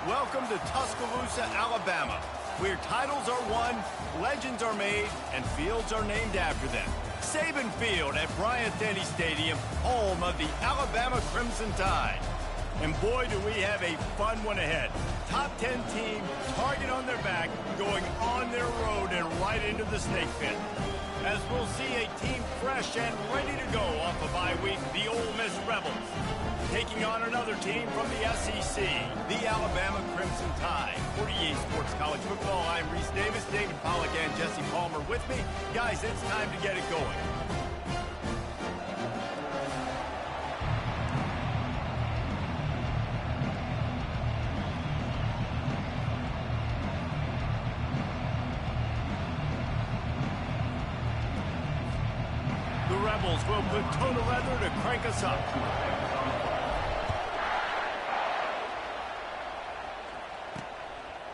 Welcome to Tuscaloosa, Alabama, where titles are won, legends are made, and fields are named after them. Saban Field at Bryant-Denny Stadium, home of the Alabama Crimson Tide. And boy, do we have a fun one ahead. Top 10 team, target on their back, going on their road and right into the snake pit. As we'll see a team fresh and ready to go off a bye week, the Ole Miss Rebels. Taking on another team from the SEC, the Alabama Crimson Tide. For EA Sports College Football, I'm Reese Davis, David Pollack, and Jesse Palmer with me. Guys, it's time to get it going. The Rebels will put toe to leather to crank us up.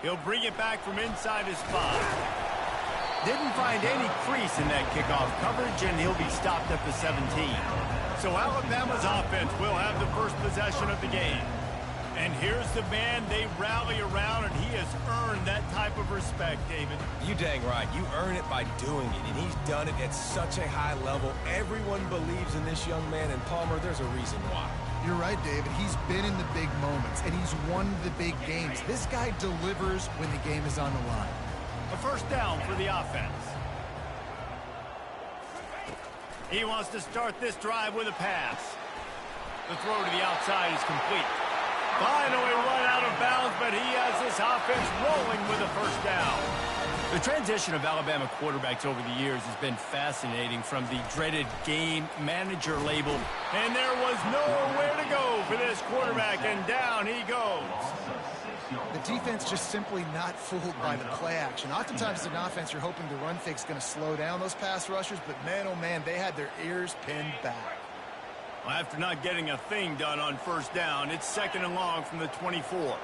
He'll bring it back from inside his 5. Didn't find any crease in that kickoff coverage, and he'll be stopped at the 17. So Alabama's offense will have the first possession of the game. And here's the man they rally around, and he has earned that type of respect, David. You dang right. You earn it by doing it, and he's done it at such a high level. Everyone believes in this young man, and Palmer, there's a reason why. You're right, David. He's been in the big moments, and he's won the big games. This guy delivers when the game is on the line. A first down for the offense. He wants to start this drive with a pass. The throw to the outside is complete. Finally run out of bounds, but he has this offense rolling with a first down. The transition of Alabama quarterbacks over the years has been fascinating, from the dreaded game manager label. And there was nowhere to go for this quarterback, and down he goes. The defense just simply not fooled by the play action. Oftentimes as an offense, you're hoping the run fake's going to slow down those pass rushers, but man, oh man, they had their ears pinned back. Well, after not getting a thing done on first down, it's 2nd and long from the 24.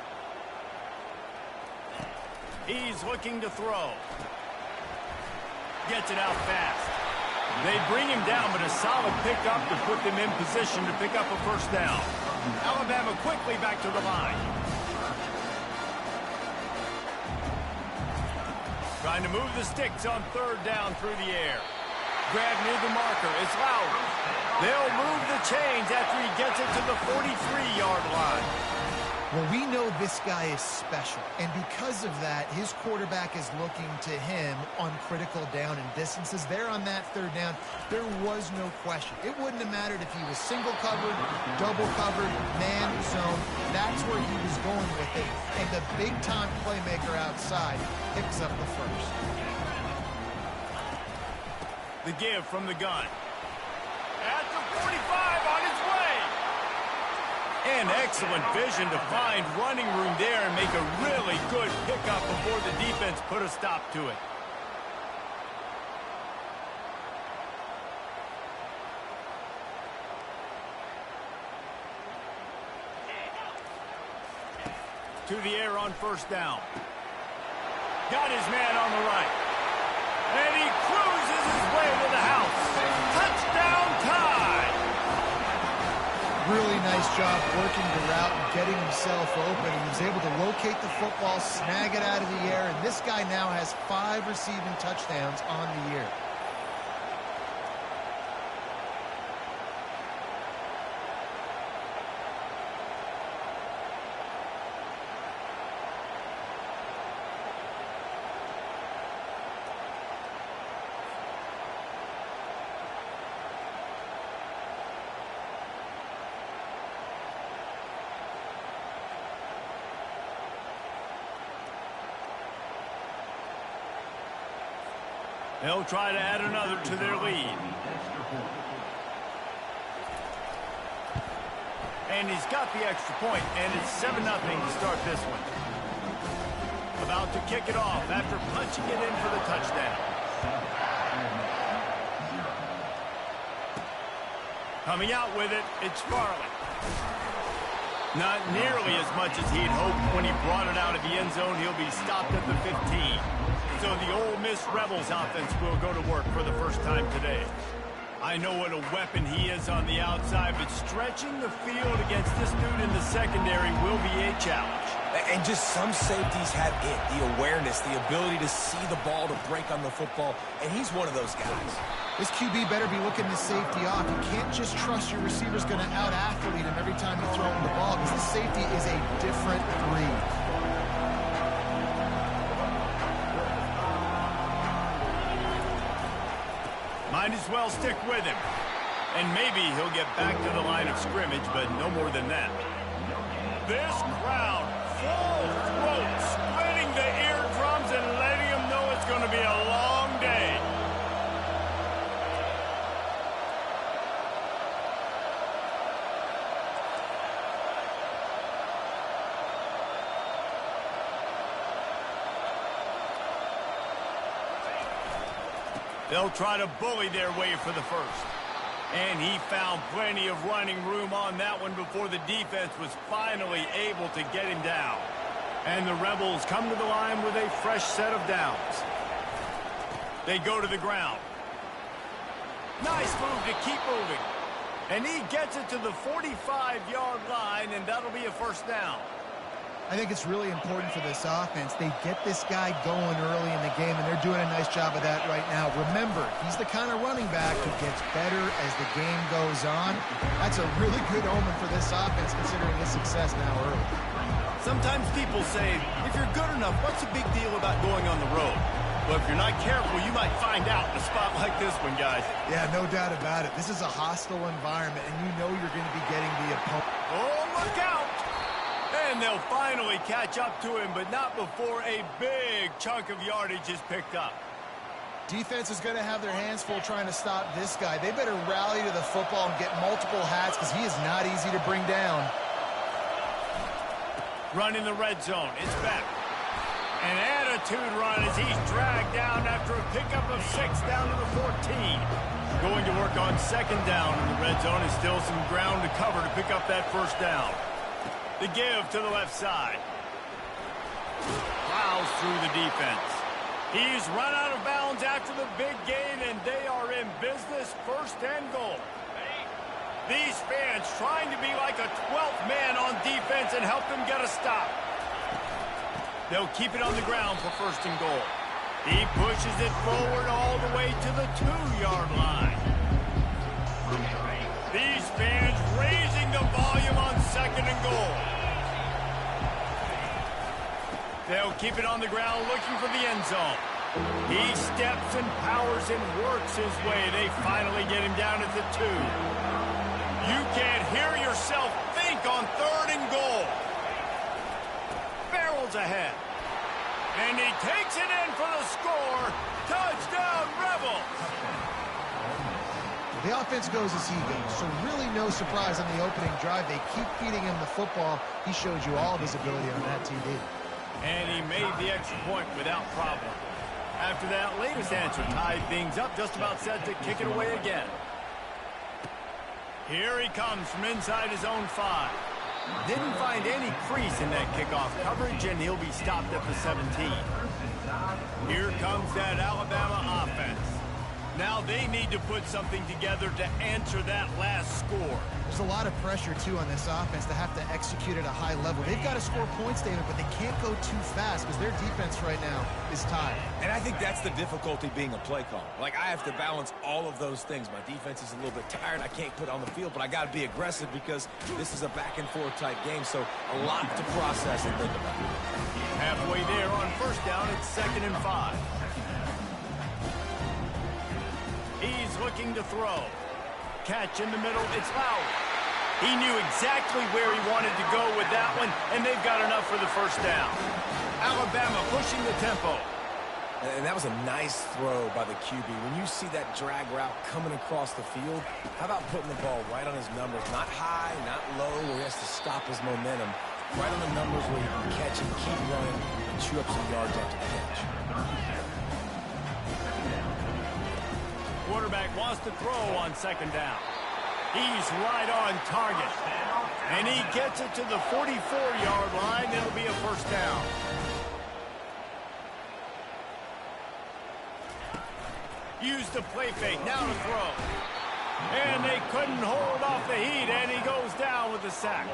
He's looking to throw. Gets it out fast. They bring him down, but a solid pickup to put them in position to pick up a first down. Alabama quickly back to the line. Trying to move the sticks on 3rd down through the air. Grab near the marker. It's Lowry. They'll move the chains after he gets it to the 43-yard line. Well, we know this guy is special, and because of that, his quarterback is looking to him on critical down and distances. There on that 3rd down, there was no question. It wouldn't have mattered if he was single covered, double covered, man zone. That's where he was going with it, and the big-time playmaker outside picks up the first. The give from the gun. At the 45, on its way. And excellent vision to find running room there and make a really good pickup before the defense put a stop to it. To the air on first down. Got his man on the right. And he cruises his way to the house. Touchdown Tide! Really nice job working the route and getting himself open. He was able to locate the football, snag it out of the air, and this guy now has 5 receiving touchdowns on the year. They'll try to add another to their lead. And he's got the extra point, and it's 7-0 to start this one. About to kick it off after punching it in for the touchdown. Coming out with it, it's Farley. Not nearly as much as he'd hoped when he brought it out of the end zone. He'll be stopped at the 15. So the Ole Miss Rebels offense will go to work for the first time today. I know what a weapon he is on the outside, but stretching the field against this dude in the secondary will be a challenge. And just some safeties have it, the awareness, the ability to see the ball to break on the football, and he's one of those guys. This QB better be looking this safety off. You can't just trust your receiver's going to out-athlete him every time you throw him the ball, because this safety is a different breed. Might as well stick with him. And maybe he'll get back to the line of scrimmage, but no more than that. This crowd, full throat, splitting the eardrums and letting them know it's going to be a long day. They'll try to bully their way for the first. And he found plenty of running room on that one before the defense was finally able to get him down. And the Rebels come to the line with a fresh set of downs. They go to the ground. Nice move to keep moving. And he gets it to the 45-yard line, and that'll be a first down. I think it's really important for this offense. They get this guy going early in the game, and they're doing a nice job of that right now. Remember, he's the kind of running back who gets better as the game goes on. That's a really good omen for this offense, considering his success now early. Sometimes people say, if you're good enough, what's the big deal about going on the road? Well, if you're not careful, you might find out in a spot like this one, guys. Yeah, no doubt about it. This is a hostile environment, and you know you're going to be getting the opponent. Oh, look out! And they'll finally catch up to him, but not before a big chunk of yardage is picked up. Defense is going to have their hands full trying to stop this guy. They better rally to the football and get multiple hats, because he is not easy to bring down. Run in the red zone. It's Beck. An attitude run as he's dragged down after a pickup of 6 down to the 14. Going to work on second down in the red zone, and still some ground to cover to pick up that first down. The give to the left side. Plows through the defense. He's run out of bounds after the big gain, and they are in business, first and goal. These fans trying to be like a 12th man on defense and help them get a stop. They'll keep it on the ground for first and goal. He pushes it forward all the way to the 2-yard line. These fans raising the volume on second and goal. They'll keep it on the ground looking for the end zone. He steps and powers and works his way. They finally get him down at the 2. You can't hear yourself think on third and goal. Barrels ahead. And he takes it in for the score. Touchdown, Rebels! The offense goes as he goes, so really no surprise on the opening drive. They keep feeding him the football. He showed you all of his ability on that TD. And he made the extra point without problem. After that latest answer tied things up, just about set to kick it away again. Here he comes from inside his own 5. Didn't find any crease in that kickoff coverage, and he'll be stopped at the 17. Here comes that Alabama offense. Now they need to put something together to answer that last score. There's a lot of pressure, too, on this offense to have to execute at a high level. They've got to score points, David, but they can't go too fast because their defense right now is tired. And I think that's the difficulty being a play caller. Like, I have to balance all of those things. My defense is a little bit tired. I can't put on the field, but I got to be aggressive because this is a back-and-forth type game, so a lot to process and think about. Halfway there on first down, it's 2nd and 5. He's looking to throw. Catch in the middle, it's Lowry. He knew exactly where he wanted to go with that one, and they've got enough for the first down. Alabama pushing the tempo. And that was a nice throw by the QB. When you see that drag route coming across the field, how about putting the ball right on his numbers? Not high, not low, where he has to stop his momentum. Right on the numbers where he can catch and keep running and chew up some yards after the catch. Quarterback wants to throw on second down. He's right on target. And he gets it to the 44-yard line. It'll be a first down. Use the play fake. Now to throw. And they couldn't hold off the heat, and he goes down with the sack.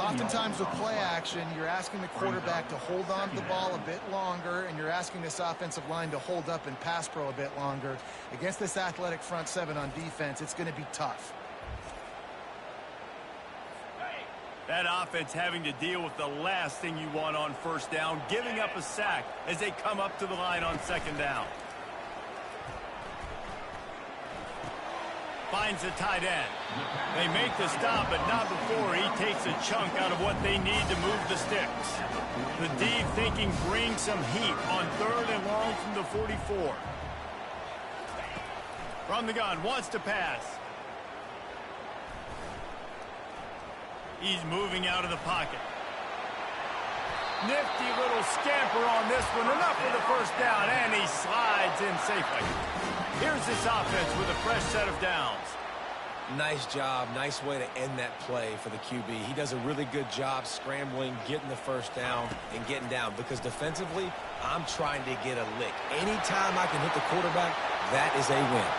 Oftentimes with play action, you're asking the quarterback to hold on to the ball a bit longer, and you're asking this offensive line to hold up and pass pro a bit longer. Against this athletic front seven on defense, it's going to be tough. That offense having to deal with the last thing you want on first down, giving up a sack as they come up to the line on second down. Finds the tight end. They make the stop, but not before he takes a chunk out of what they need to move the sticks. The D thinking bring some heat on third and long from the 44. From the gun, wants to pass. He's moving out of the pocket. Nifty little scamper on this one. Enough for the first down, and he slides in safely. Here's this offense with a fresh set of downs. Nice job. Nice way to end that play for the QB. He does a really good job scrambling, getting the first down, and getting down. Because defensively, I'm trying to get a lick. Anytime I can hit the quarterback, that is a win.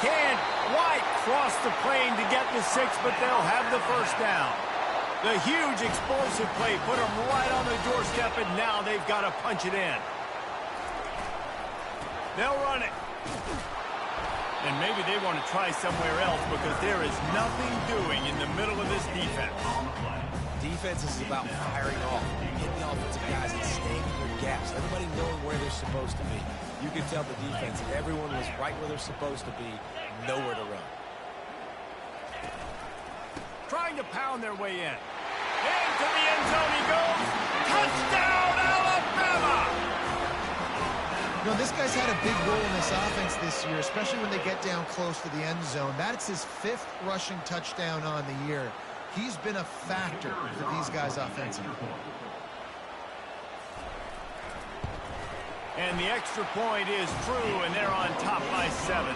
Can't quite cross the plane to get the 6, but they'll have the first down. The huge explosive play put them right on the doorstep, and now they've got to punch it in. They'll run it. And maybe they want to try somewhere else because there is nothing doing in the middle of this defense. Defense is about firing off, hitting the offensive guys and staying in their gaps. Everybody knowing where they're supposed to be. You can tell the defense, everyone was right where they're supposed to be, nowhere to run. Trying to pound their way in. Into the end zone he goes. Touchdown, Alabama! You know, this guy's had a big role in this offense this year, especially when they get down close to the end zone. That's his 5th rushing touchdown on the year. He's been a factor for these guys offensively. And the extra point is true, and they're on top by 7.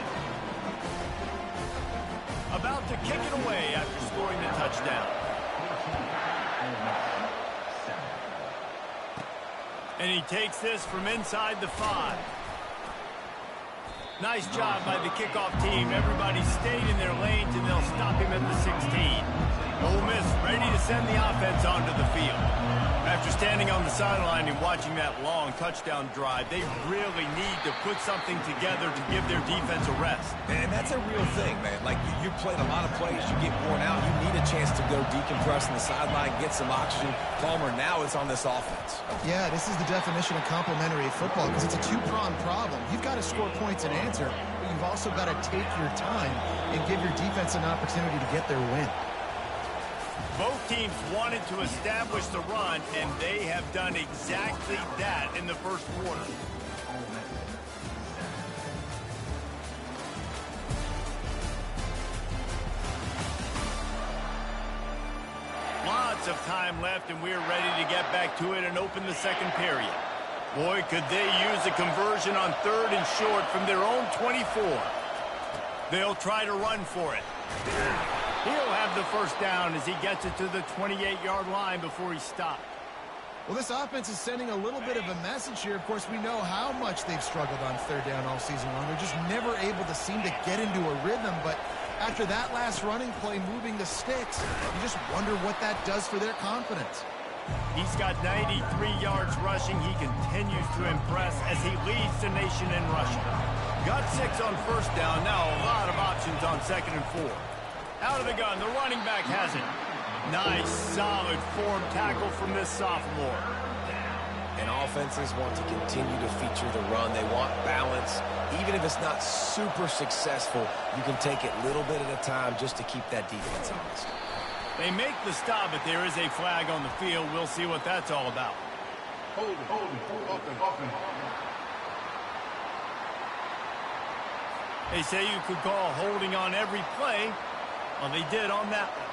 About to kick it away after scoring the touchdown. And he takes this from inside the 5. Nice job by the kickoff team. Everybody stayed in their lanes, and they'll stop him at the 16. Ole Miss ready to send the offense onto the field. After standing on the sideline and watching that long touchdown drive, they really need to put something together to give their defense a rest. And that's a real thing, man. Like, you played a lot of plays, you get worn out, you need a chance to go decompress on the sideline, get some oxygen. Palmer, now it's on this offense. Yeah, this is the definition of complementary football because it's a two-pronged problem. You've got to score points and answer, but you've also got to take your time and give your defense an opportunity to get their win. Both teams wanted to establish the run, and they have done exactly that in the first quarter. Lots of time left, and we're ready to get back to it and open the second period. Boy, could they use a conversion on 3rd and short from their own 24. They'll try to run for it. He'll have the first down as he gets it to the 28-yard line before he stopped. Well, this offense is sending a little bit of a message here. Of course, we know how much they've struggled on 3rd down all season long. They're just never able to seem to get into a rhythm. But after that last running play, moving the sticks, you just wonder what that does for their confidence. He's got 93 yards rushing. He continues to impress as he leads the nation in rushing. Got 6 on first down. Now a lot of options on 2nd and 4. Out of the gun, the running back has it. Nice, solid form tackle from this sophomore. And offenses want to continue to feature the run. They want balance. Even if it's not super successful, you can take it little bit at a time just to keep that defense honest. They make the stop, but there is a flag on the field. We'll see what that's all about. Hold it. They say you could call holding on every play. Well, they did on that one.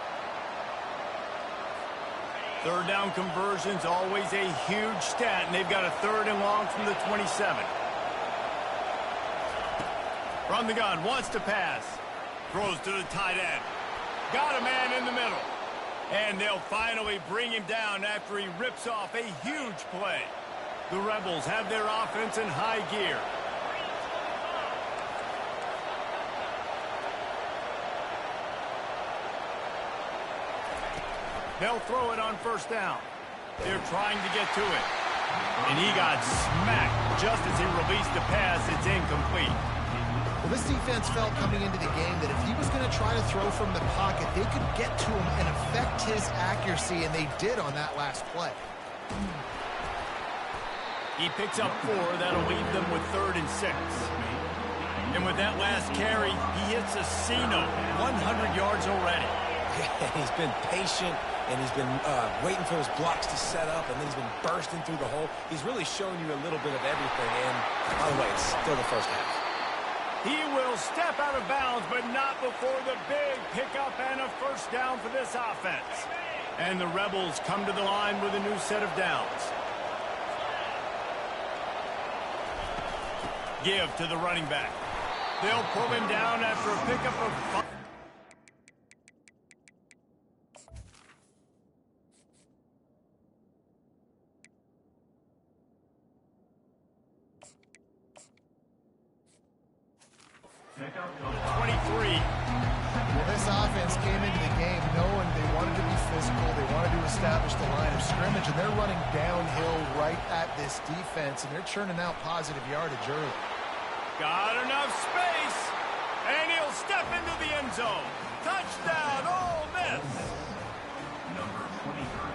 3rd down conversions, always a huge stat, and they've got a 3rd and long from the 27. From the gun, wants to pass. Throws to the tight end. Got a man in the middle. And they'll finally bring him down after he rips off a huge play. The Rebels have their offense in high gear. They'll throw it on first down. They're trying to get to it. And he got smacked just as he released the pass. It's incomplete. Well, this defense felt coming into the game that if he was going to try to throw from the pocket, they could get to him and affect his accuracy, and they did on that last play. He picks up 4. That'll leave them with 3rd and 6. And with that last carry, he hits a C-note. 100 yards already. He's been patient, and he's been waiting for his blocks to set up, and then he's been bursting through the hole. He's really shown you a little bit of everything, and by the way, it's still the first half. He will step out of bounds, but not before the big pickup and a first down for this offense. And the Rebels come to the line with a new set of downs. Give to the running back. They'll pull him down after a pickup of 5. Well, this offense came into the game knowing they wanted to be physical, they wanted to establish the line of scrimmage, and they're running downhill right at this defense, and they're churning out positive yardage early. Got enough space, and he'll step into the end zone. Touchdown, Ole Miss!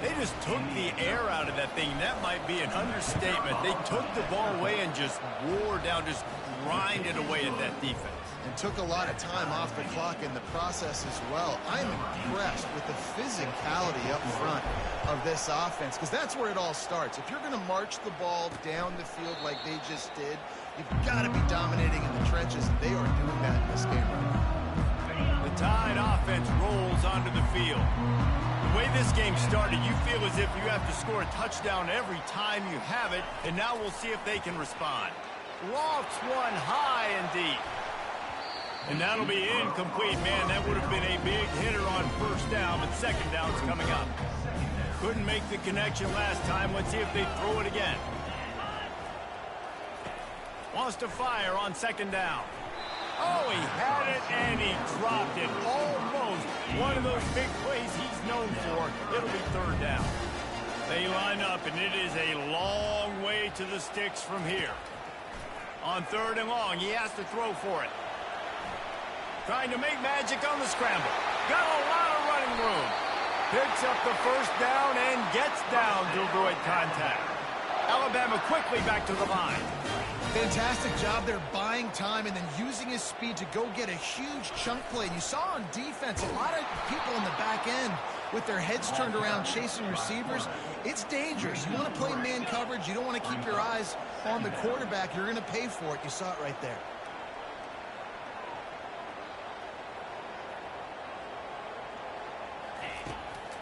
They just took the air out of that thing. That might be an understatement. They took the ball away and just wore down, just grinded away at that defense. And took a lot of time off the clock in the process as well. I'm impressed with the physicality up front of this offense, because that's where it all starts. If you're going to march the ball down the field like they just did, you've got to be dominating in the trenches, and they are doing that in this game right now. The Tide offense rolls onto the field. The way this game started, you feel as if you have to score a touchdown every time you have it, and now we'll see if they can respond. Lofts one high and deep. And that'll be incomplete, man. That would have been a big hitter on first down, but second down's coming up. Couldn't make the connection last time. Let's see if they throw it again. Wants to fire on second down. Oh, he had it, and he dropped it. Almost one of those big plays he's known for. It'll be third down. They line up, and it is a long way to the sticks from here. On 3rd and long, he has to throw for it. Trying to make magic on the scramble. Got a lot of running room. Picks up the first down and gets down to avoid contact. Alabama quickly back to the line. Fantastic job there buying time and then using his speed to go get a huge chunk play. And you saw on defense a lot of people in the back end with their heads turned around chasing receivers. It's dangerous. You want to play man coverage. You don't want to keep your eyes on the quarterback. You're going to pay for it. You saw it right there.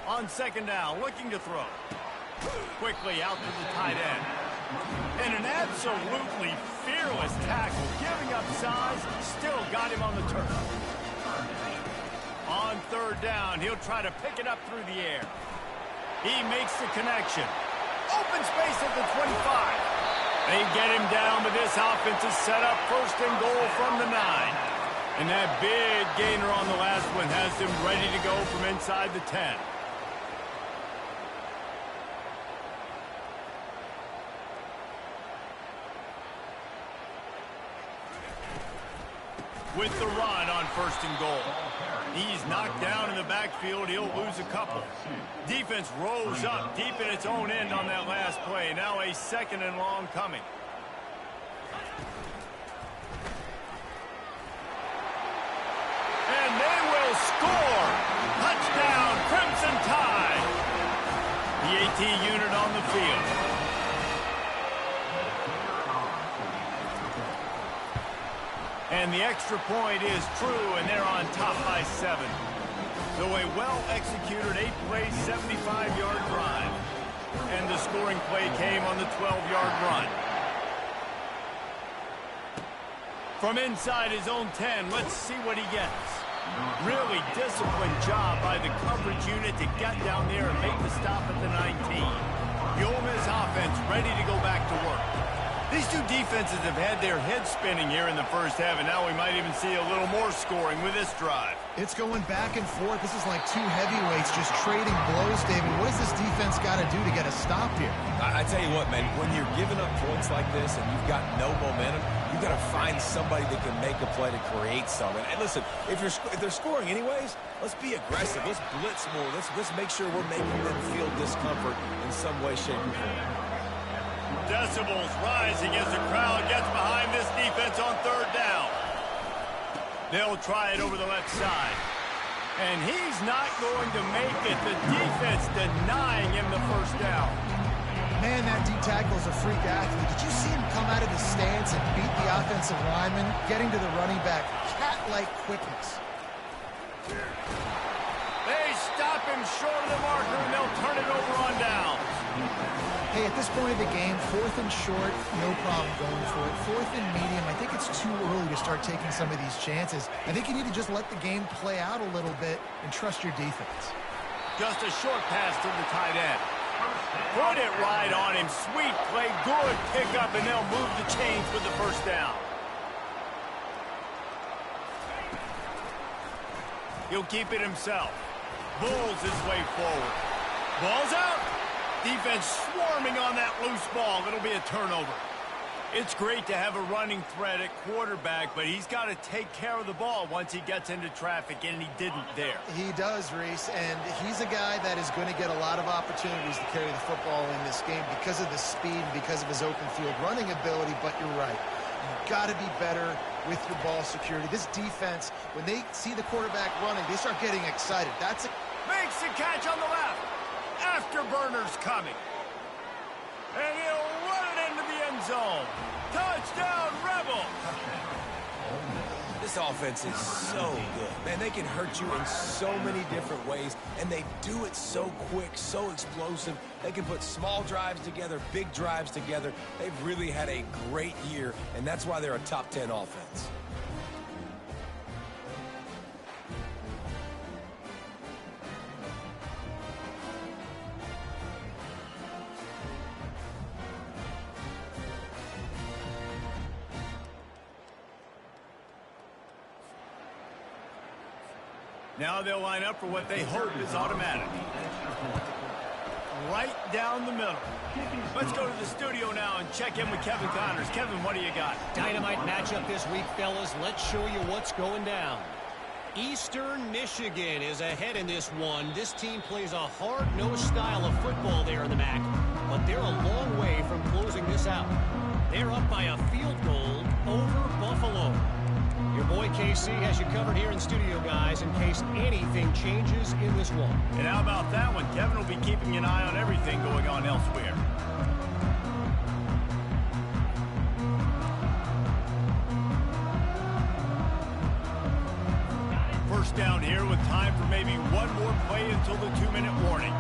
On second down, looking to throw. Quickly out to the tight end. And an absolutely fearless tackle, giving up size, still got him on the turf. On 3rd down, he'll try to pick it up through the air. He makes the connection. Open space at the 25. They get him down, but this offense is set up 1st and goal from the 9. And that big gainer on the last one has him ready to go from inside the 10. With the run on 1st and goal. He's knocked down in the backfield. He'll lose a couple. Defense rose up deep in its own end on that last play. Now a 2nd and long coming. And they will score. Touchdown, Crimson Tide. The AT unit on the field. And the extra point is true, and they're on top by 7. So a well-executed 8-play, 75-yard drive. And the scoring play came on the 12-yard run. From inside his own 10, let's see what he gets. Really disciplined job by the coverage unit to get down there and make the stop at the 19. The Ole Miss offense ready to go back to work. These two defenses have had their heads spinning here in the first half, and now we might even see a little more scoring with this drive. It's going back and forth. This is like two heavyweights just trading blows, David. What does this defense got to do to get a stop here? I tell you what, man, when you're giving up points like this and you've got no momentum, you've got to find somebody that can make a play to create something. And listen, if they're scoring anyways, let's be aggressive. Let's blitz more. Let's make sure we're making them feel discomfort in some way, shape, or form. Decibels rising as the crowd gets behind this defense on third down. They'll try it over the left side. And he's not going to make it. The defense denying him the first down. Man, that D-tackle is a freak athlete. Did you see him come out of his stance and beat the offensive lineman, getting to the running back? Cat-like quickness. They stop him short of the marker, and they'll turn it over on downs. Hey, at this point of the game, 4th and short, no problem going for it. 4th and medium, I think it's too early to start taking some of these chances. I think you need to just let the game play out a little bit and trust your defense. Just a short pass to the tight end. Put it right on him. Sweet play, good pickup, and they'll move the chains with the first down. He'll keep it himself. Bulls his way forward. Ball's out. Defense swarming on that loose ball. It'll be a turnover. It's great to have a running threat at quarterback, but he's got to take care of the ball once he gets into traffic, and he didn't there. He does, Reese, and he's a guy that is going to get a lot of opportunities to carry the football in this game because of the speed and because of his open field running ability, but you're right. You've got to be better with your ball security. This defense, when they see the quarterback running, they start getting excited. Makes the catch on the left. Afterburner's coming. And he'll run it into the end zone. Touchdown, Rebel. This offense is so good. Man, they can hurt you in so many different ways, and they do it so quick, so explosive. They can put small drives together, big drives together. They've really had a great year, and that's why they're a top 10 offense. Now they'll line up for what they hope is automatic. Right down the middle. Let's go to the studio now and check in with Kevin Connors. Kevin, what do you got? Dynamite matchup this week, fellas. Let's show you what's going down. Eastern Michigan is ahead in this one. This team plays a hard-nosed style of football there in the MAC, but they're a long way from closing this out. They're up by a field goal over Buffalo. Your boy KC has you covered here in studio, guys, in case anything changes in this one. And how about that one? Kevin will be keeping an eye on everything going on elsewhere. First down here with time for maybe one more play until the 2-minute warning.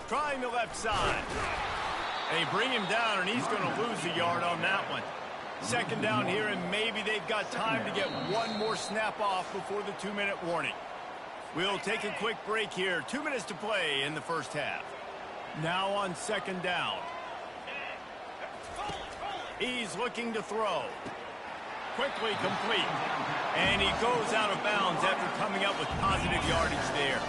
Trying the left side. They bring him down, and he's going to lose a yard on that one. Second down here, and maybe they've got time to get one more snap off before the 2-minute warning. We'll take a quick break here. 2 minutes to play in the first half. Now on second down. He's looking to throw. Quickly complete. And he goes out of bounds after coming up with positive yardage there.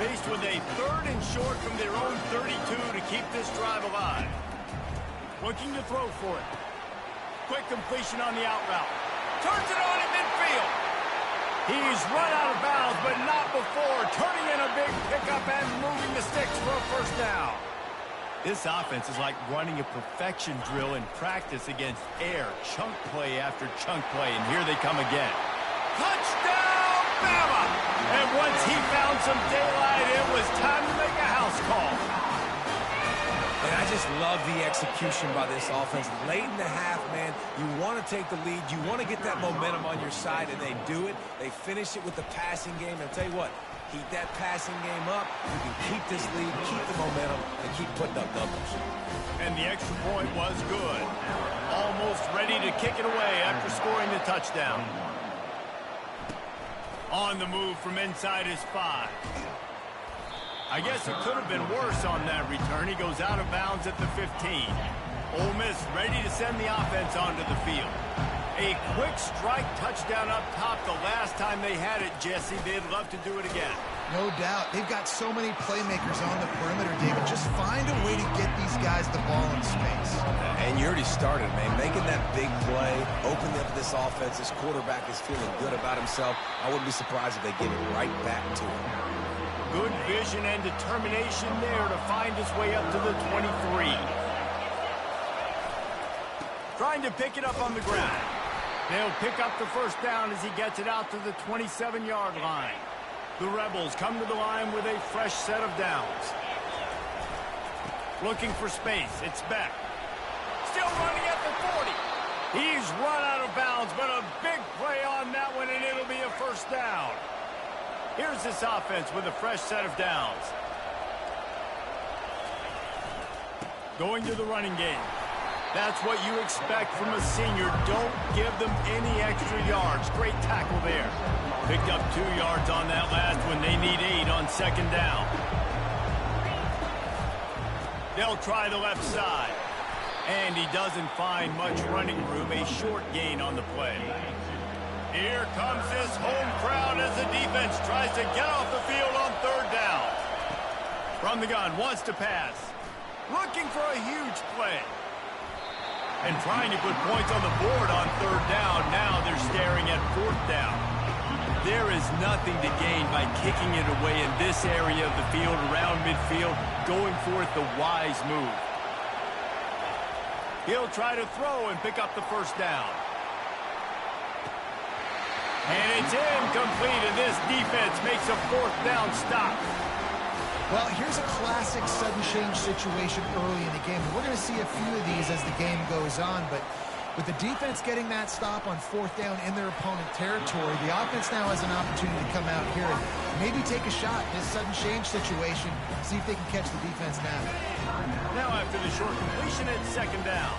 Faced with a 3rd and short from their own 32 to keep this drive alive. Looking to throw for it. Quick completion on the out route. Turns it on at midfield. He's run out of bounds, but not before. Turning in a big pickup and moving the sticks for a first down. This offense is like running a perfection drill in practice against air. Chunk play after chunk play, and here they come again. Touchdown, Bama! And once he found some daylight, it was time to make a house call. And I just love the execution by this offense. Late in the half, man, you want to take the lead. You want to get that momentum on your side, and they do it. They finish it with the passing game. And I'll tell you what, keep that passing game up. You can keep this lead, keep the momentum, and keep putting up numbers. And the extra point was good. Almost ready to kick it away after scoring the touchdown. On the move from inside his 5. I guess it could have been worse on that return. He goes out of bounds at the 15. Ole Miss ready to send the offense onto the field. A quick strike touchdown up top the last time they had it, Jesse. They'd love to do it again. No doubt. They've got so many playmakers on the perimeter, David. Just find a way to get these guys the ball in space. And you already started, man. Making that big play, opening up this offense. This quarterback is feeling good about himself. I wouldn't be surprised if they give it right back to him. Good vision and determination there to find his way up to the 23. Trying to pick it up on the ground. They'll pick up the first down as he gets it out to the 27-yard line. The Rebels come to the line with a fresh set of downs. Looking for space. It's Beck. Still running at the 40. He's run out of bounds, but a big play on that one, and it'll be a first down. Here's this offense with a fresh set of downs. Going to the running game. That's what you expect from a senior. Don't give them any extra yards. Great tackle there. Picked up 2 yards on that last one. They need 8 on second down. They'll try the left side. And he doesn't find much running room. A short gain on the play. Here comes this home crowd as the defense tries to get off the field on third down. From the gun, wants to pass. Looking for a huge play. And trying to put points on the board on third down. Now they're staring at fourth down. There is nothing to gain by kicking it away in this area of the field, around midfield, going for it the wise move. He'll try to throw and pick up the first down. And it's incomplete, and this defense makes a fourth down stop. Well, here's a classic sudden change situation early in the game. We're going to see a few of these as the game goes on, but with the defense getting that stop on fourth down in their opponent territory, the offense now has an opportunity to come out here and maybe take a shot in this sudden change situation, see if they can catch the defense now. Now after the short completion, it's second down.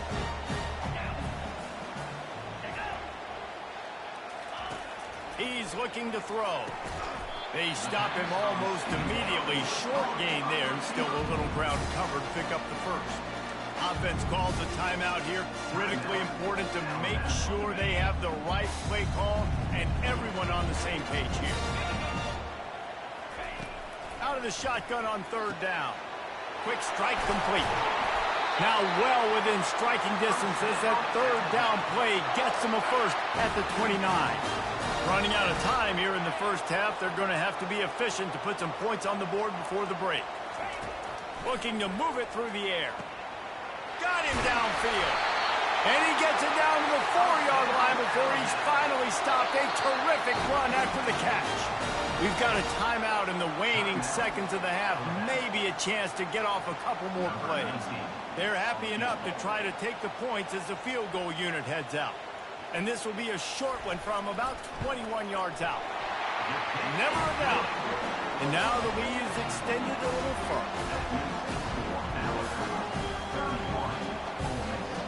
He's looking to throw. They stop him almost immediately. Short gain there, and still a little ground covered to pick up the first. Offense calls a timeout here. Critically important to make sure they have the right play call and everyone on the same page here. Out of the shotgun on third down. Quick strike complete. Now well within striking distance as that third down play gets them a first at the 29. Running out of time here in the first half. They're going to have to be efficient to put some points on the board before the break. Looking to move it through the air. Got him downfield. And he gets it down to the 4-yard line before he's finally stopped. A terrific run after the catch. We've got a timeout in the waning seconds of the half. Maybe a chance to get off a couple more plays. They're happy enough to try to take the points as the field goal unit heads out. And this will be a short one from about 21 yards out. Never a doubt. And now the lead is extended a little further.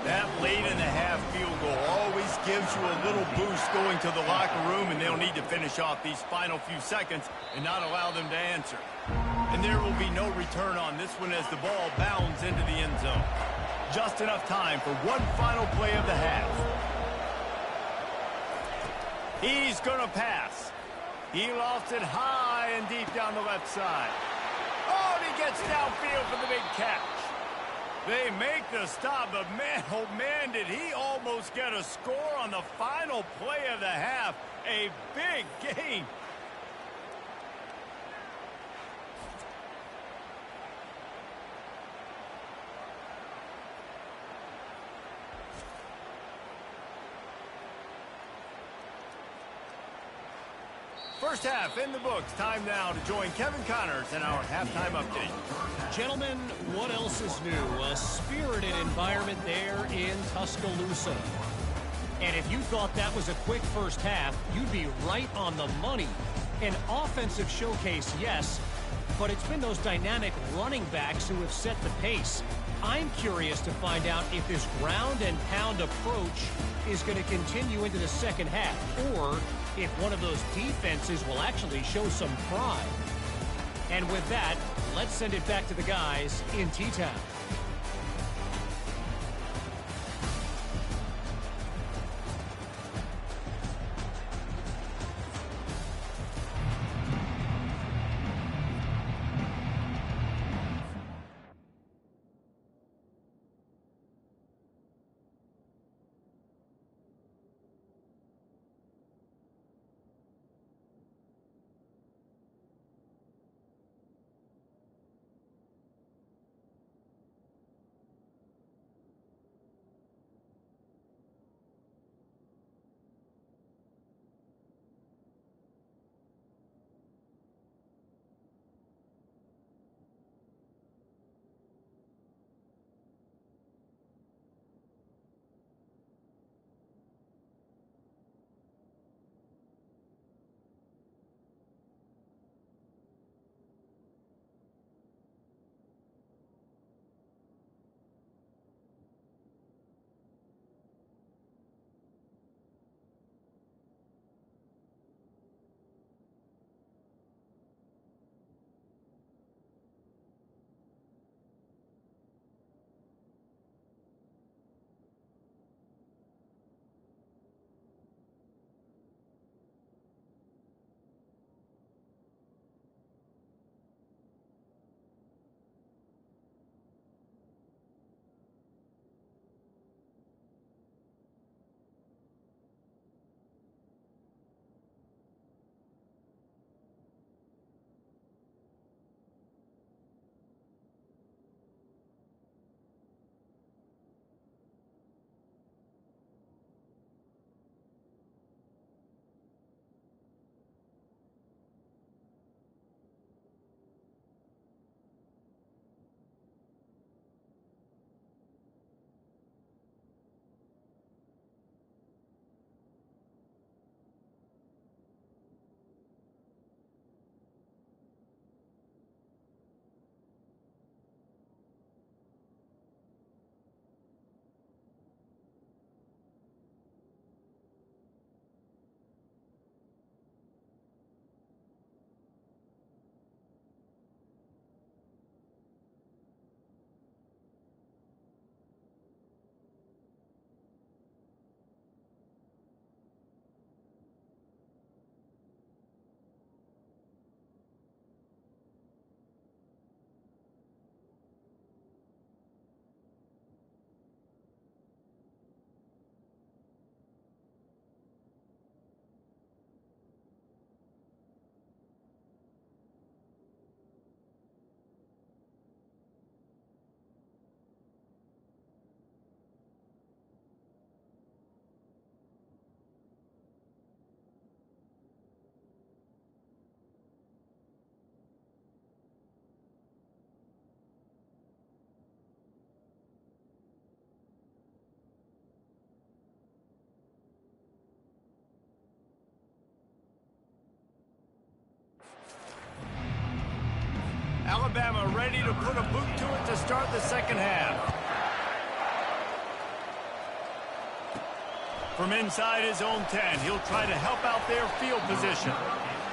That late-in-the-half field goal always gives you a little boost going to the locker room, and they'll need to finish off these final few seconds and not allow them to answer. And there will be no return on this one as the ball bounds into the end zone. Just enough time for one final play of the half. He's going to pass. He lofts it high and deep down the left side. Oh, and he gets downfield for the big catch. They make the stop, but man, oh man, did he almost get a score on the final play of the half. A big gain. First half in the books. Time now to join Kevin Connors in our halftime update. Gentlemen, what else is new? A spirited environment there in Tuscaloosa. And if you thought that was a quick first half, you'd be right on the money. An offensive showcase, yes, but it's been those dynamic running backs who have set the pace. I'm curious to find out if this ground and pound approach is going to continue into the second half, or if one of those defenses will actually show some pride. And with that, Let's send it back to the guys in T-Town. Alabama ready to put a boot to it to start the second half. From inside his own 10, he'll try to help out their field position.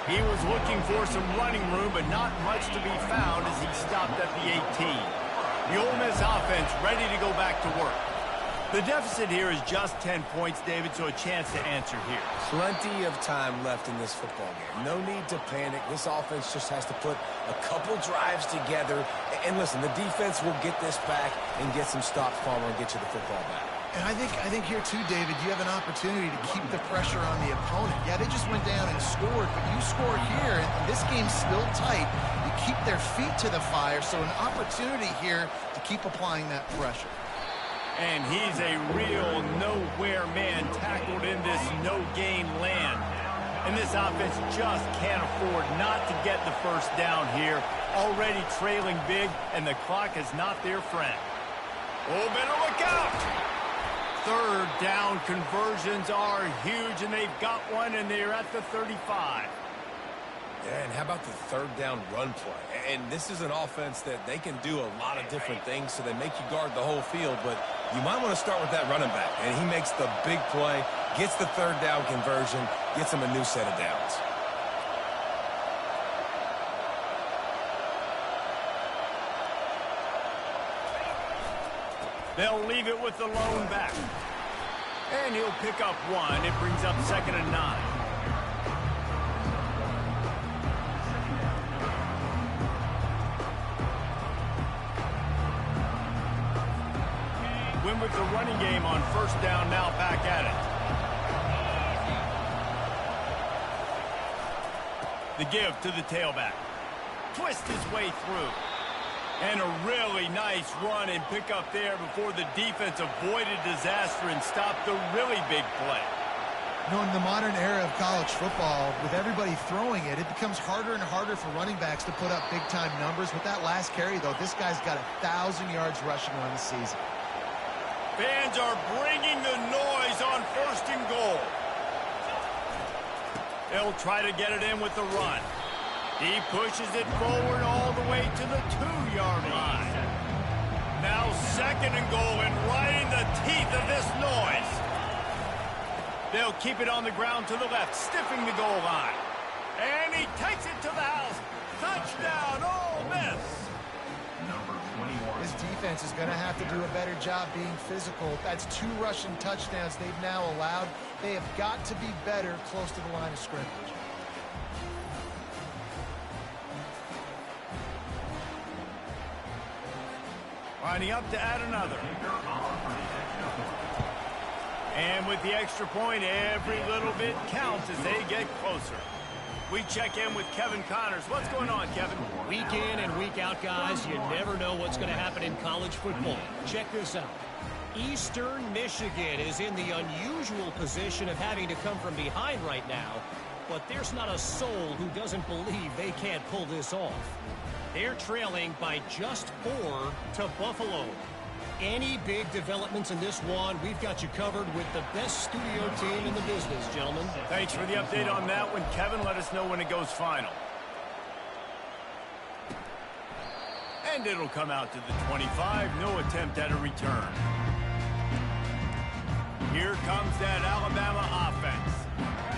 He was looking for some running room, but not much to be found as he stopped at the 18. The Ole Miss offense ready to go back to work. The deficit here is just 10 points, David, so a chance to answer here. Plenty of time left in this football game. No need to panic. This offense just has to put a couple drives together. And listen, the defense will get this back and get some stops, Palmer, and get you the football back. And I think here too, David, you have an opportunity to keep the pressure on the opponent. Yeah, they just went down and scored, but you score here, and this game's still tight. You keep their feet to the fire, so an opportunity here to keep applying that pressure. And he's a real nowhere man tackled in this no-gain land. And this offense just can't afford not to get the first down here. Already trailing big, and the clock is not their friend. Oh, better look out! Third down conversions are huge, and they've got one, and they're at the 35. Yeah, and how about the third down run play? And this is an offense that they can do a lot of different things, so they make you guard the whole field, but you might want to start with that running back. And he makes the big play, gets the third down conversion, gets him a new set of downs. They'll leave it with the lone back. And he'll pick up one. It brings up 2nd and 9. Win with the running game on 1st down, now back at it. The give to the tailback. Twist his way through. And a really nice run and pick up there before the defense avoided disaster and stopped the really big play. You know, in the modern era of college football, with everybody throwing it, it becomes harder and harder for running backs to put up big-time numbers. With that last carry, though, this guy's got 1,000 yards rushing on the season. Fans are bringing the noise on 1st and goal. They'll try to get it in with the run. He pushes it forward all the way to the 2-yard line. Now 2nd and goal and right in the teeth of this noise. They'll keep it on the ground to the left, stiffing the goal line. And he takes it to the house. Touchdown, Ole Miss. His defense is going to have to do a better job being physical. That's 2 rushing touchdowns they've now allowed. They have got to be better close to the line of scrimmage. Lining up to add another. And with the extra point, every little bit counts as they get closer. We check in with Kevin Connors. What's going on, Kevin? Week in and week out, guys, you never know what's going to happen in college football. Check this out. Eastern Michigan is in the unusual position of having to come from behind right now, but there's not a soul who doesn't believe they can't pull this off. They're trailing by just 4 to Buffalo. Any big developments in this one, we've got you covered with the best studio team in the business, gentlemen. Thanks for the update on that one, Kevin. Let us know when it goes final. And it'll come out to the 25. No attempt at a return. Here comes that Alabama offense.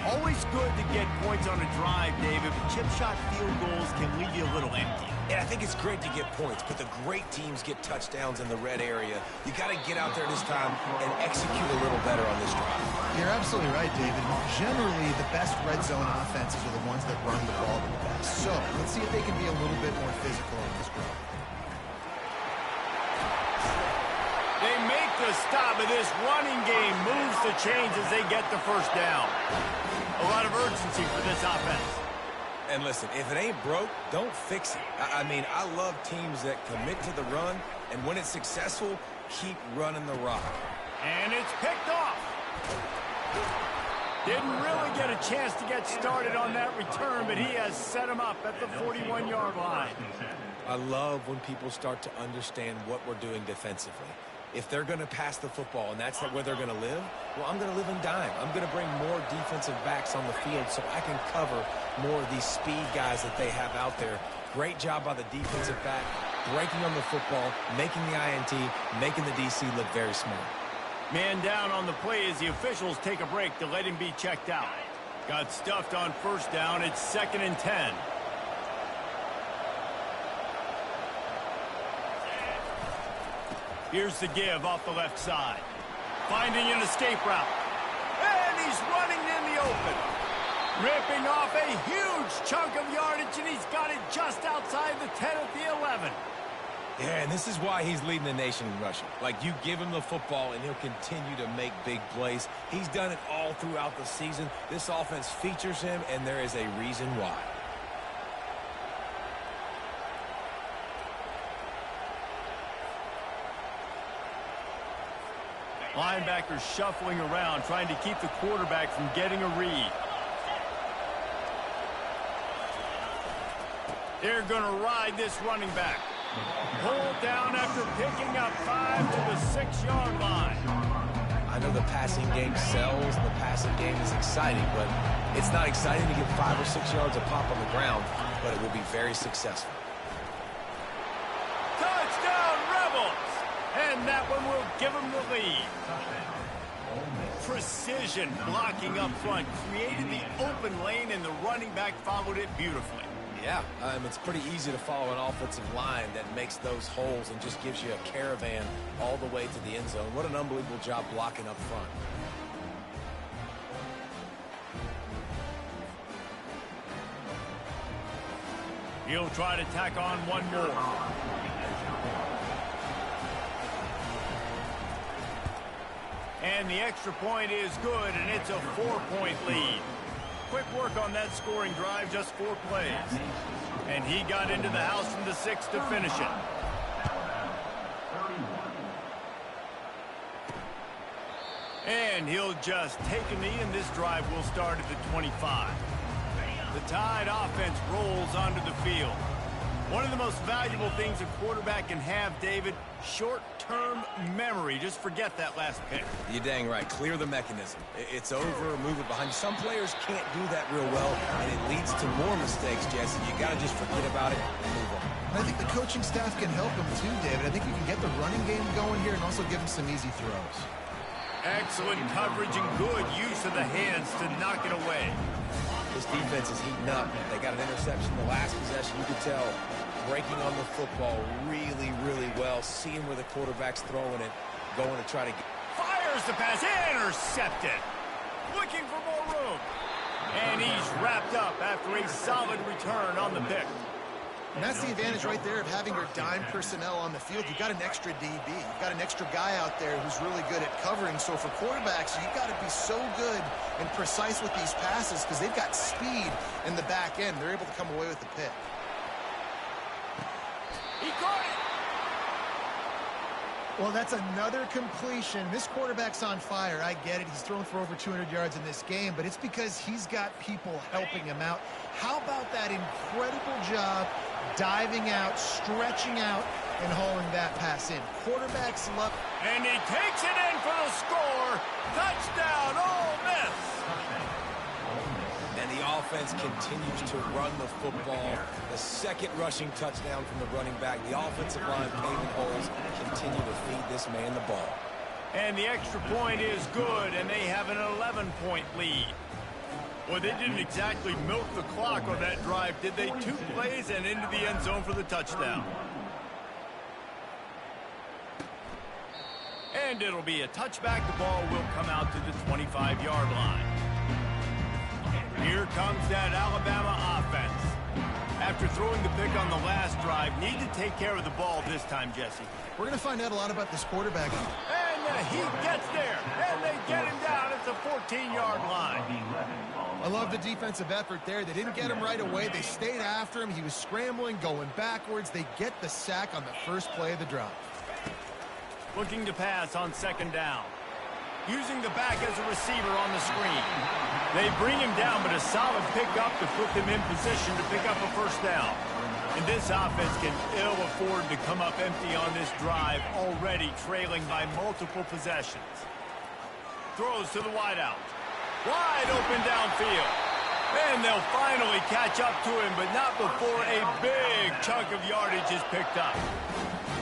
Always good to get points on a drive, David, but chip shot field goals can leave you a little empty. Yeah, I think it's great to get points, but the great teams get touchdowns in the red area. You got to get out there this time and execute a little better on this drive. You're absolutely right, David. Generally, the best red zone offenses are the ones that run the ball the best. So let's see if they can be a little bit more physical in this drive. They make the stop, and this running game moves the chains as they get the 1st down. A lot of urgency for this offense. And listen, if it ain't broke, don't fix it. I mean, I love teams that commit to the run, and when it's successful, keep running the rock. And it's picked off. Didn't really get a chance to get started on that return, but he has set him up at the 41-yard line. I love when people start to understand what we're doing defensively. If they're going to pass the football and that's where they're going to live, well, I'm going to live in dime. I'm going to bring more defensive backs on the field so I can cover more of these speed guys that they have out there. Great job by the defensive back, breaking on the football, making the INT, making the DC look very smart. Man down on the play as the officials take a break to let him be checked out. Got stuffed on 1st down. It's 2nd and 10. Here's the give off the left side. Finding an escape route. And he's running in the open. Ripping off a huge chunk of yardage, and he's got it just outside the 10 at the 11. Yeah, and this is why he's leading the nation in rushing. Like, you give him the football, and he'll continue to make big plays. He's done it all throughout the season. This offense features him, and there is a reason why. Linebackers shuffling around, trying to keep the quarterback from getting a read. They're going to ride this running back. Pulled down after picking up 5 to the 6-yard line. I know the passing game sells, and the passing game is exciting, but it's not exciting to get 5 or 6 yards of pop on the ground, but it will be very successful. Touchdown, Rebels! And that one will give them the lead. Precision blocking up front created the open lane, and the running back followed it beautifully. Yeah, it's pretty easy to follow an offensive line that makes those holes and just gives you a caravan all the way to the end zone. What an unbelievable job blocking up front. He'll try to tack on one more. And the extra point is good, and it's a 4-point lead. Quick work on that scoring drive, just 4 plays. And he got into the house from the 6 to finish it. And he'll just take a knee, and this drive will start at the 25. The Tide offense rolls onto the field. One of the most valuable things a quarterback can have, David, short-term memory. Just forget that last pick. You're dang right. Clear the mechanism. It's over, move it behind you. Some players can't do that real well, and it leads to more mistakes, Jesse. You got to just forget about it and move on. And I think the coaching staff can help him too, David. I think you can get the running game going here and also give him some easy throws. Excellent coverage and good use of the hands to knock it away. This defense is heating up. They got an interception the last possession. You could tell breaking on the football really, really well. Seeing where the quarterback's throwing it, going to try to get... Fires the pass, intercepted. Looking for more room. And he's wrapped up after a solid return on the pick. And that's the advantage right there of having your dime personnel on the field. You've got an extra DB. You've got an extra guy out there who's really good at covering. So for quarterbacks, you've got to be so good and precise with these passes because they've got speed in the back end. They're able to come away with the pick. He caught it. Well, that's another completion. This quarterback's on fire. I get it. He's thrown for over 200 yards in this game, but it's because he's got people helping him out. How about that incredible job diving out, stretching out, and hauling that pass in? Quarterbacks love... And he takes it in for the score. Touchdown, Ole Miss. And the offense continues to run the football. The second rushing touchdown from the running back. The offensive line paving holes continue to feed this man the ball. And the extra point is good, and they have an 11-point lead. Well, they didn't exactly milk the clock on that drive, did they? 2 plays and into the end zone for the touchdown. And it'll be a touchback. The ball will come out to the 25-yard line. Here comes that Alabama offense. After throwing the pick on the last drive, need to take care of the ball this time, Jesse. We're going to find out a lot about this quarterback. And he gets there, and they get him down at the 14-yard line. I love the defensive effort there. They didn't get him right away. They stayed after him. He was scrambling, going backwards. They get the sack on the first play of the drive. Looking to pass on second down. Using the back as a receiver on the screen. They bring him down, but a solid pickup to put them in position to pick up a first down. And this offense can ill afford to come up empty on this drive, already trailing by multiple possessions. Throws to the wideout. Wide open downfield. And they'll finally catch up to him, but not before a big chunk of yardage is picked up.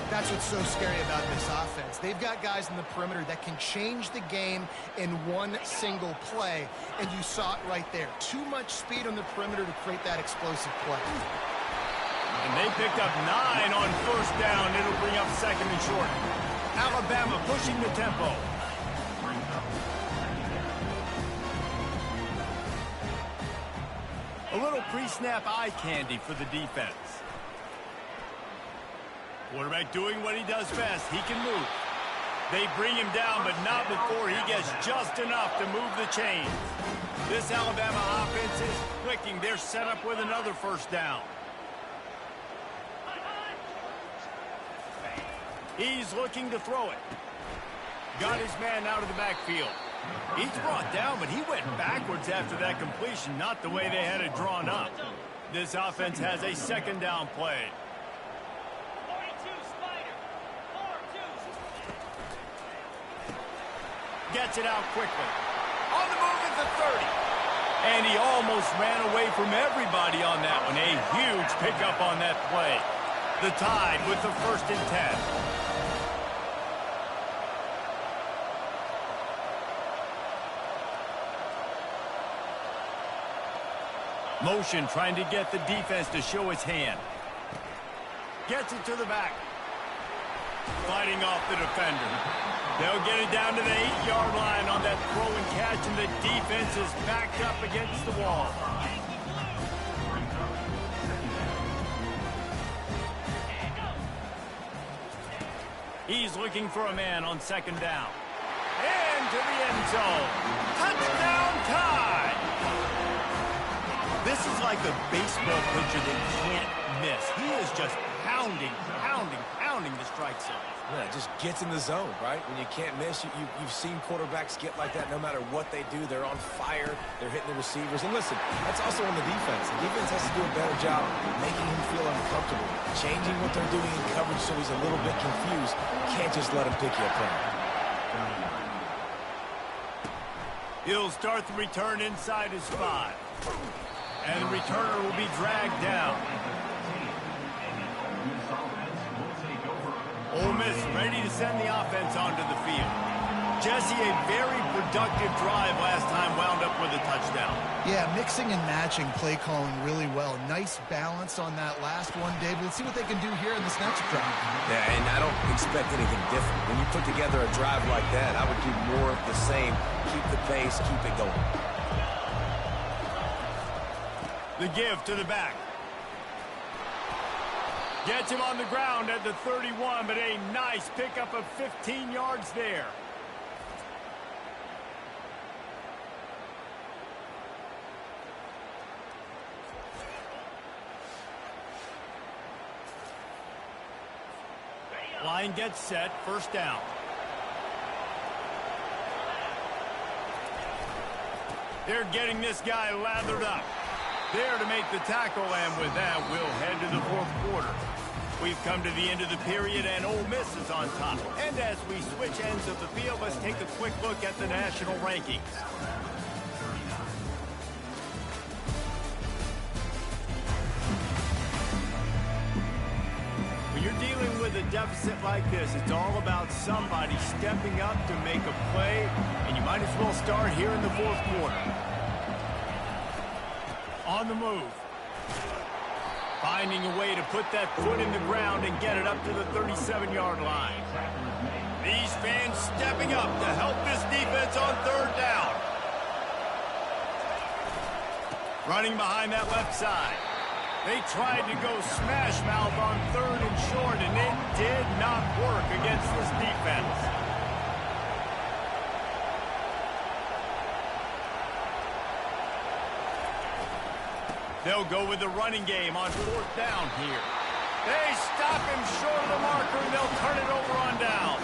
That's what's so scary about this offense. They've got guys in the perimeter that can change the game in one single play, and you saw it right there. Too much speed on the perimeter to create that explosive play. And they picked up 9 on first down. It'll bring up second and short. Alabama pushing the tempo. A little pre-snap eye candy for the defense. Quarterback doing what he does best. He can move. They bring him down, but not before he gets just enough to move the chains. This Alabama offense is clicking. They're set up with another first down. He's looking to throw it. Got his man out of the backfield. He's brought down, but he went backwards after that completion, not the way they had it drawn up. This offense has a second down play. Gets it out quickly. On the move at the 30. And he almost ran away from everybody on that one. A huge pickup on that play. The Tide with the 1st and 10. Motion trying to get the defense to show its hand. Gets it to the back. Fighting off the defender. They'll get it down to the 8-yard line on that throw and catch, and the defense is backed up against the wall. He's looking for a man on second down. Into the end zone. Touchdown tie! This is like a baseball pitcher that can't miss. He is just pounding the strike zone. Yeah, it just gets in the zone, right? When you can't miss, you've seen quarterbacks get like that no matter what they do. They're on fire. They're hitting the receivers. And listen, that's also on the defense. The defense has to do a better job making him feel uncomfortable, changing what they're doing in coverage so he's a little bit confused. You can't just let him pick you apart. He'll start the return inside his 5. And the returner will be dragged down. Ole Miss ready to send the offense onto the field. Jesse, a very productive drive last time wound up with a touchdown. Yeah, mixing and matching play calling really well. Nice balance on that last one, David. Let's see what they can do here in this next drive. Yeah, and I don't expect anything different. When you put together a drive like that, I would do more of the same. Keep the pace, keep it going. The give to the back. Gets him on the ground at the 31, but a nice pickup of 15 yards there. Line gets set, first down. They're getting this guy lathered up. There to make the tackle, and with that, we'll head to the fourth quarter. We've come to the end of the period, and Ole Miss is on top. And as we switch ends of the field, let's take a quick look at the national rankings. When you're dealing with a deficit like this, it's all about somebody stepping up to make a play, and you might as well start here in the fourth quarter. On the move. Finding a way to put that foot in the ground and get it up to the 37-yard line. These fans stepping up to help this defense on third down. Running behind that left side. They tried to go smash mouth on third and short, and it did not work against this defense. They'll go with the running game on fourth down here. They stop him short of the marker, and they'll turn it over on down.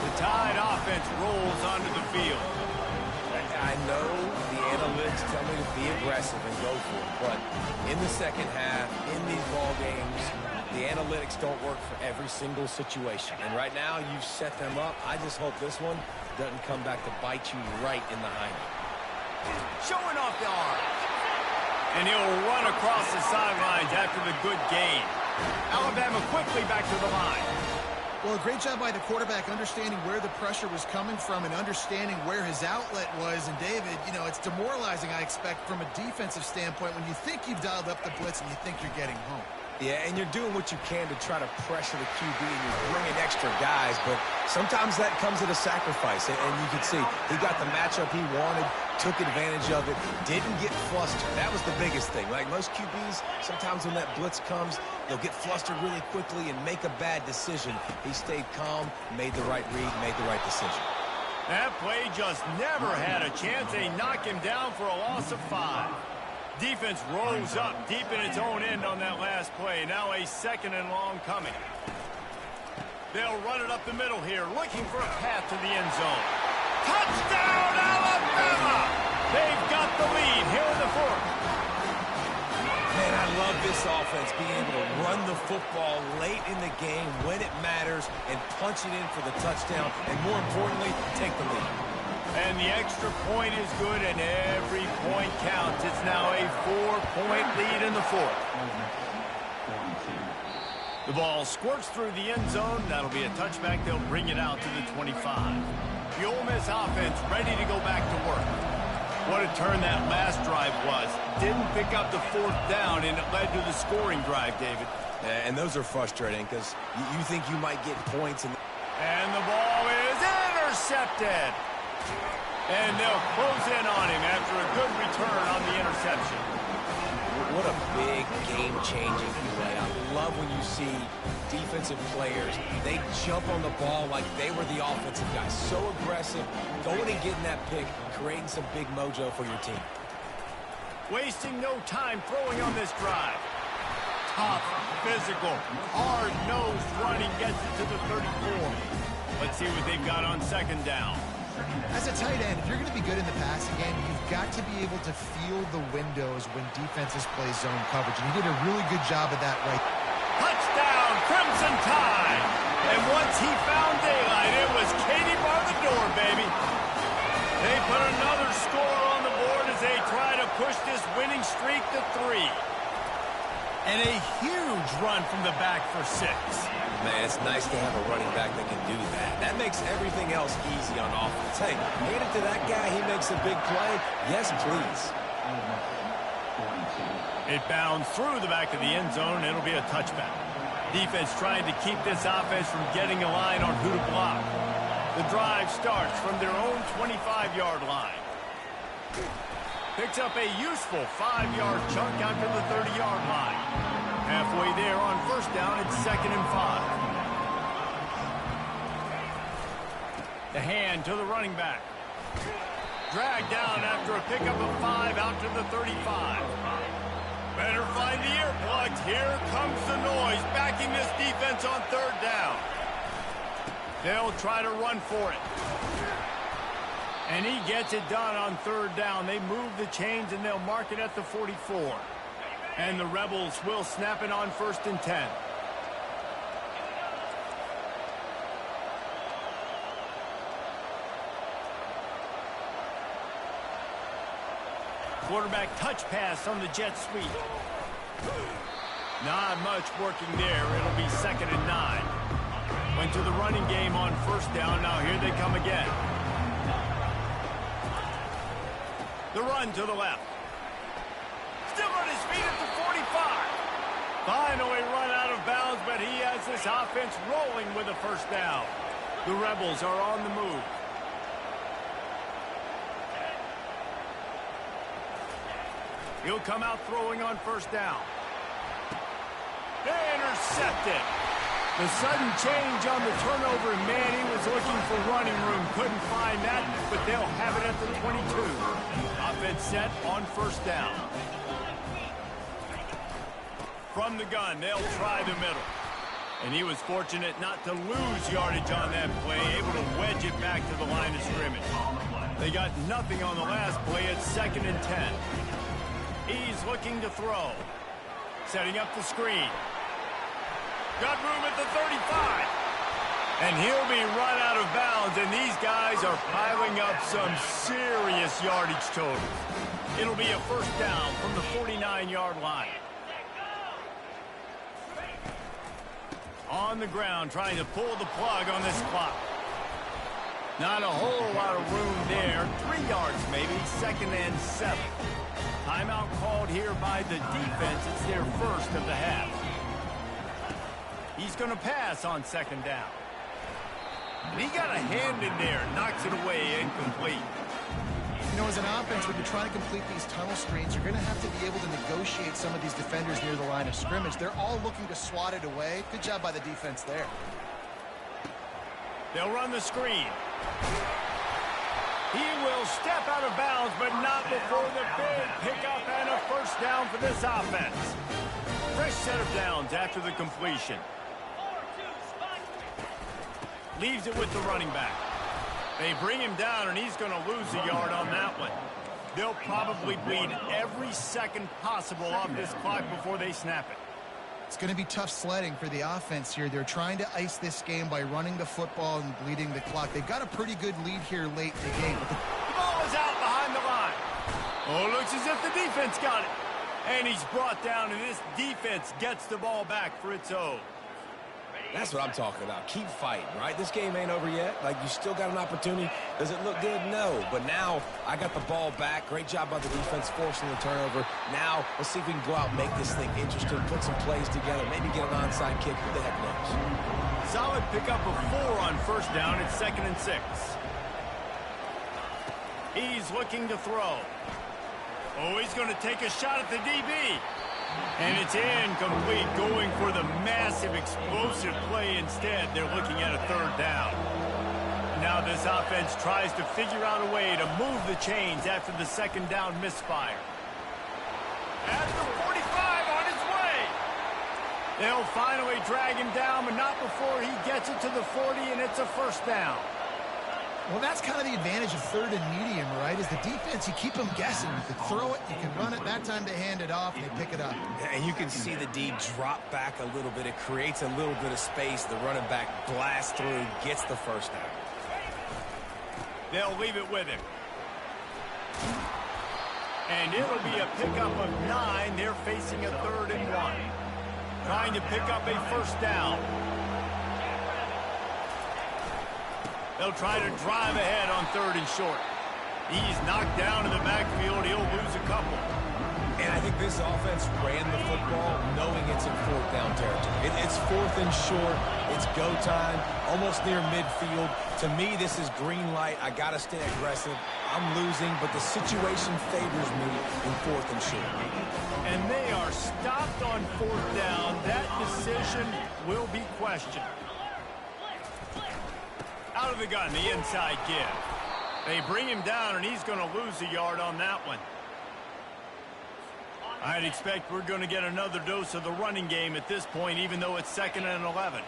The Tide offense rolls onto the field. I know the analytics tell me to be aggressive and go for it, but in the second half, in these ball games, the analytics don't work for every single situation. And right now, you've set them up. I just hope this one doesn't come back to bite you right in the hind. Showing off the arm. And he'll run across the sidelines after the good gain. Alabama quickly back to the line. Well, a great job by the quarterback understanding where the pressure was coming from and understanding where his outlet was. And, David, you know, it's demoralizing, I expect, from a defensive standpoint when you think you've dialed up the blitz and you think you're getting home. Yeah, and you're doing what you can to try to pressure the QB, and you're bringing extra guys, but sometimes that comes at a sacrifice. And you can see he got the matchup he wanted, took advantage of it, didn't get flustered. That was the biggest thing. Like most QBs, sometimes when that blitz comes, they'll get flustered really quickly and make a bad decision. He stayed calm, made the right read, made the right decision. That play just never had a chance. They knock him down for a loss of 5. Defense rolls up deep in its own end on that last play. Now a second and long coming. They'll run it up the middle here, looking for a path to the end zone. Touchdown, Alabama! They've got the lead here in the fourth. Man, I love this offense being able to run the football late in the game when it matters and punch it in for the touchdown, and more importantly, take the lead. And the extra point is good, and every point counts. It's now a 4-point lead in the fourth. The ball squirts through the end zone. That'll be a touchback. They'll bring it out to the 25. The Ole Miss offense ready to go back to work. What a turn that last drive was. Didn't pick up the fourth down, and it led to the scoring drive, David. And those are frustrating because you think you might get points. And the ball is intercepted. And they'll close in on him after a good return on the interception. What a big game-changing play. I love when you see defensive players, they jump on the ball like they were the offensive guys. So aggressive, going and getting that pick, creating some big mojo for your team. Wasting no time throwing on this drive. Tough, physical, hard-nosed running gets it to the 34. Let's see what they've got on second down. As a tight end, if you're going to be good in the passing game, you've got to be able to feel the windows when defenses play zone coverage. And he did a really good job of that right. Touchdown, Crimson Tide. And once he found daylight, it was Katie bar the door, baby. They put another score on the board as they try to push this winning streak to 3. And a huge run from the back for 6. Man, it's nice to have a running back that can do that. That makes everything else easy on offense. Hey, hand it to that guy, he makes a big play. Yes, please. It bounds through the back of the end zone. It'll be a touchback. Defense trying to keep this offense from getting a line on who to block. The drive starts from their own 25-yard line. Picks up a useful 5-yard chunk out to the 30-yard line. Halfway there on first down, it's 2nd and 5. The hand to the running back. Dragged down after a pickup of 5 out to the 35. Better find the earplugs. Here comes the noise, backing this defense on third down. They'll try to run for it. And he gets it done on third down. They move the chains, and they'll mark it at the 44. And the Rebels will snap it on 1st and 10. Quarterback touch pass on the jet sweep. Not much working there. It'll be 2nd and 9. Went to the running game on first down. Now here they come again. The run to the left. Still on his feet at the 45. Finally run out of bounds, but he has this offense rolling with a first down. The Rebels are on the move. He'll come out throwing on first down. Intercepted. The sudden change on the turnover, and man, he was looking for running room. Couldn't find that, but they'll have it at the 22. Offense set on first down. From the gun, they'll try the middle. And he was fortunate not to lose yardage on that play, able to wedge it back to the line of scrimmage. They got nothing on the last play. It's 2nd and 10. He's looking to throw. Setting up the screen. Got room at the 35. And he'll be run out of bounds, and these guys are piling up some serious yardage totals. It'll be a first down from the 49-yard line. On the ground, trying to pull the plug on this clock. Not a whole lot of room there. 3 yards maybe, 2nd and 7. Timeout called here by the defense. It's their first of the half. He's going to pass on 2nd down. And he got a hand in there, knocks it away, incomplete. You know, as an offense, when you're trying to complete these tunnel screens, you're going to have to be able to negotiate some of these defenders near the line of scrimmage. They're all looking to swat it away. Good job by the defense there. They'll run the screen. He will step out of bounds, but not before the big pickup and a first down for this offense. Fresh set of downs after the completion. Leaves it with the running back. They bring him down, and he's going to lose a yard on that one. They'll probably bleed every second possible off this clock before they snap it. It's going to be tough sledding for the offense here. They're trying to ice this game by running the football and bleeding the clock. They've got a pretty good lead here late in the game. The ball is out behind the line. Oh, looks as if the defense got it. And he's brought down, and this defense gets the ball back for its own. That's what I'm talking about. Keep fighting, right? This game ain't over yet. Like, you still got an opportunity. Does it look good? No. But now I got the ball back. Great job by the defense forcing the turnover. Now let's see if we can go out and make this thing interesting, put some plays together, maybe get an onside kick. Who the heck knows? Solid pickup of 4 on first down. It's 2nd and 6. He's looking to throw. Oh, he's going to take a shot at the DB. And it's incomplete, going for the massive explosive play instead. They're looking at a 3rd down. Now this offense tries to figure out a way to move the chains after the 2nd down misfire. At the 45 on his way. They'll finally drag him down, but not before he gets it to the 40, and it's a 1st down. Well, that's kind of the advantage of 3rd and medium, right? Is the defense, you keep them guessing. You can throw it, you can run it. That time they hand it off, and they pick it up. And you can see the D drop back a little bit. It creates a little bit of space. The running back blasts through, gets the 1st down. They'll leave it with him. And it'll be a pickup of 9. They're facing a 3rd and 1. Trying to pick up a 1st down. They'll try to drive ahead on 3rd and short. He's knocked down in the backfield. He'll lose a couple. And I think this offense ran the football knowing it's in 4th down territory. It's 4th and short. It's go time, almost near midfield. To me, this is green light. I got to stay aggressive. I'm losing, but the situation favors me in 4th and short. And they are stopped on 4th down. That decision will be questioned. Out of the gun, the inside give. They bring him down, and he's going to lose a yard on that one. I'd expect we're going to get another dose of the running game at this point, even though it's 2nd and 11.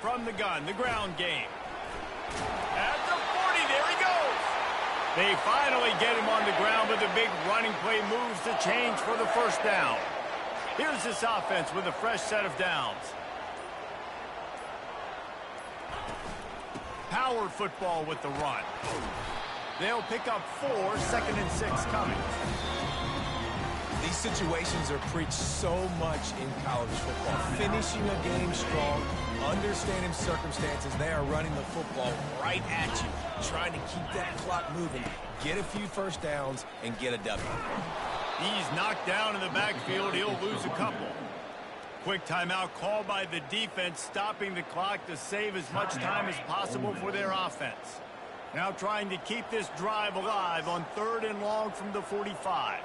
From the gun, the ground game. At the 40, there he goes. They finally get him on the ground, but the big running play moves the change for the 1st down. Here's this offense with a fresh set of downs. Power football with the run. They'll pick up 4, 2nd and 6 coming. These situations are preached so much in college football. Finishing a game strong, understanding circumstances. They are running the football right at you, trying to keep that clock moving, get a few 1st downs, and get a W. He's knocked down in the backfield. He'll lose a couple. Quick timeout called by the defense, stopping the clock to save as much time as possible for their offense. Now trying to keep this drive alive on 3rd and long from the 45.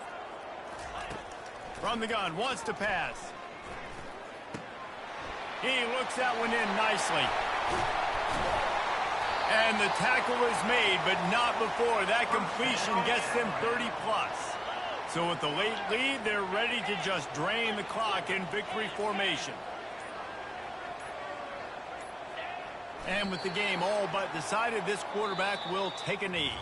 From the gun, wants to pass. He looks that one in nicely. And the tackle is made, but not before. That completion gets them 30+. So with the late lead, they're ready to just drain the clock in victory formation. And with the game all but decided, this quarterback will take a knee.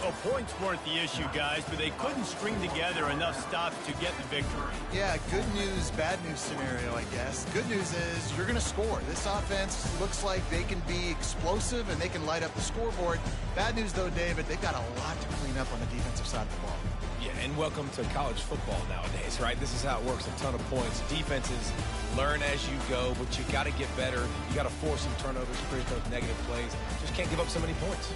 Well, points weren't the issue, guys, but they couldn't string together enough stops to get the victory. Yeah, good news, bad news scenario, I guess. Good news is you're going to score. This offense looks like they can be explosive and they can light up the scoreboard. Bad news, though, David, they've got a lot to clean up on the defensive side of the ball. Yeah, and welcome to college football nowadays, right? This is how it works, a ton of points. Defenses learn as you go, but you got to get better. You got to force some turnovers, create those negative plays. Just can't give up so many points.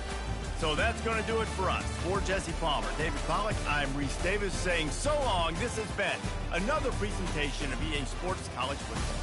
So that's going to do it for us. For Jesse Palmer, David Pollack, I'm Reese Davis saying so long. This has been another presentation of EA Sports College Football.